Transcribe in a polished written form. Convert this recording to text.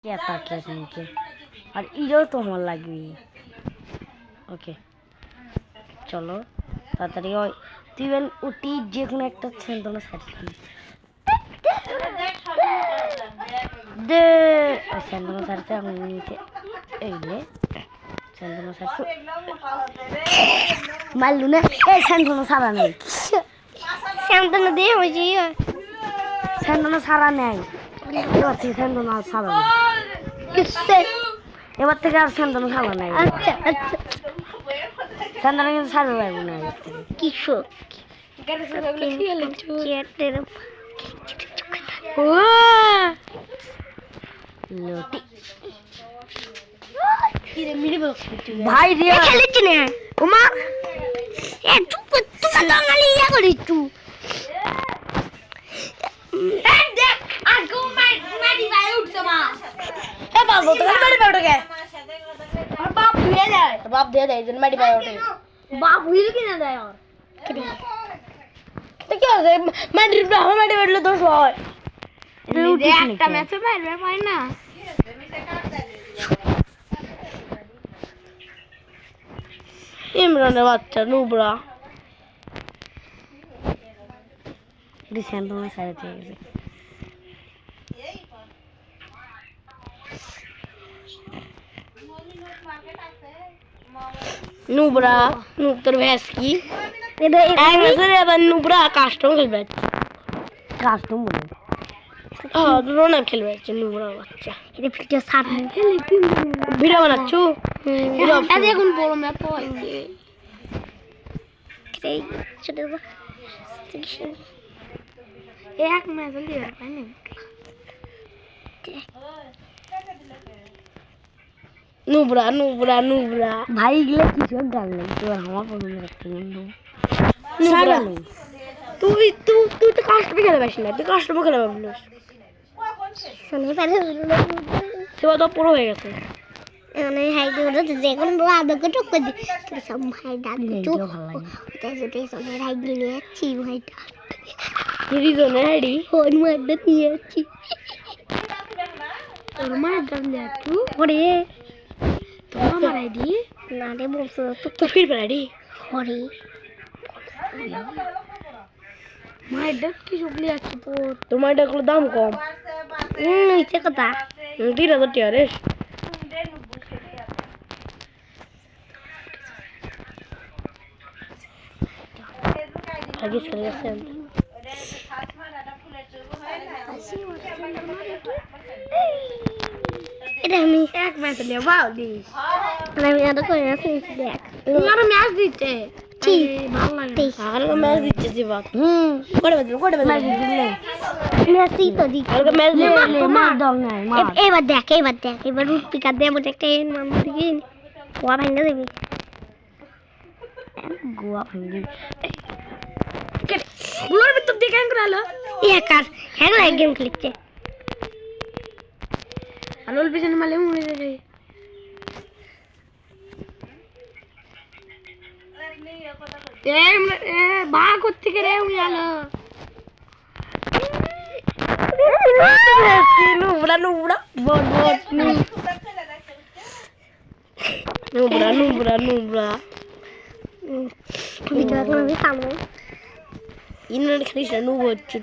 তাকিয়ে তোমাকে আর ইরও তোমার লাগবে। ওকে চলো তাড়াতাড়ি ওই তুই উঠি যে কোনো একটা সেন্দনা সারছি দে সেন্দনা সারতে আমি নিচে এই রে সেন্দনা সারছো মারলু না এই সেন্দনা সারা নেই সেন্দনা দিয়ে হয়েছে সেন্দনা সারা নেই এবার থেকে সেন্দনা সারা নেই এবার থেকে আর সেন্দনা সারা নেই। আচ্ছা আচ্ছা সেন্দনা কিন্তু সারা লাগবে না এবার থেকে কিশোর লটি ভাই রিয়া খেলেছি না ওমা এ চুপ তোমার দঙ্গালি ইয়া করিস তুই দেখ আগো মারি ভাই উঠছে মা এ বাবু তো মারি পাউডার কে আর বাপ দিয়ে যায় বাপ দিয়ে দেয় জন্য মারি পাউডার বাপ হুইল কিনা দেয় আর তো কি আছে মারি পাউডার দোষ হয় একটা ম্যাচে মারবে পাই না ইমরানের বাচ্চা নুবরা ডিসেম্বর মাসে গেছে নুবরা নুব তোর ভ্যাস কি এটা এবার নুবরা কাস্টম খেলবে কাস্টম বলে হ্যাঁ রোনা খেলবে নুবরা বাচ্চা এটা ভিডিও সামনে খেলে কি ভিডিও বানাচ্ছু এটা এখন বড় ম্যাপ হয়েছে এই ছোট এক ম্যাচ দিয়ে পাই না নুবরা নুবরা নুবরা ভাই এগুলো কিছু গান লাগছে আমার পছন্দ রাখতে নুবরা তুই তুই তুই তো কাস্টমে খেলে পারিস না তুই কাস্টমে খেলে পারবিস শুনে পারে সেবা তো পুরো হয়ে গেছে মানে হাই দৌড়ে যে কোন বড় আদকে টক করে দি তোর সব হাই ডাক তো তাই যদি সব হাই দিয়ে যাচ্ছি ভাই ডাক রিজনে হাড়ি ফোন মারতে দিয়ে যাচ্ছি তোর মার ডাক দে তুই ওরে তোমার মারাই দি না রে বলছো তো ফির পারি ওরে মায়ের ডাক কি শুকলি আছে তো তোমার ডাকলে দাম কম নিচে কথা 3000 টাকা রে আগে চলে গেছে এটা আমি এক ম্যাচ নিয়ে বাও দি আমি আর কই আছি দেখ তুমি আর ম্যাচ দিতে ঠিক ভালো লাগে আর ম্যাচ দিতে দিবা কোড়ে বাজে ম্যাচ দিলে মেসি তো দি আর ম্যাচ দিলে মার দাও না মার এবার দেখ এবার রুট পিকা দেব একটা নাম দিবি গোয়া ভাঙা দেবি গোয়া ভাঙি গুলোর ভিতর দিয়ে কেন করালো একার হ্যাঁ না গেম খেলছে আলোল পিছনে মালে মরে যাবে বা করতে রে উড়ালো নুবড়া নুবড়া বট বট নুবড়া নুবড়া নুবড়া ভিডিও আমি সামনে ইন্টারনেট খেলিস না নুব হচ্ছে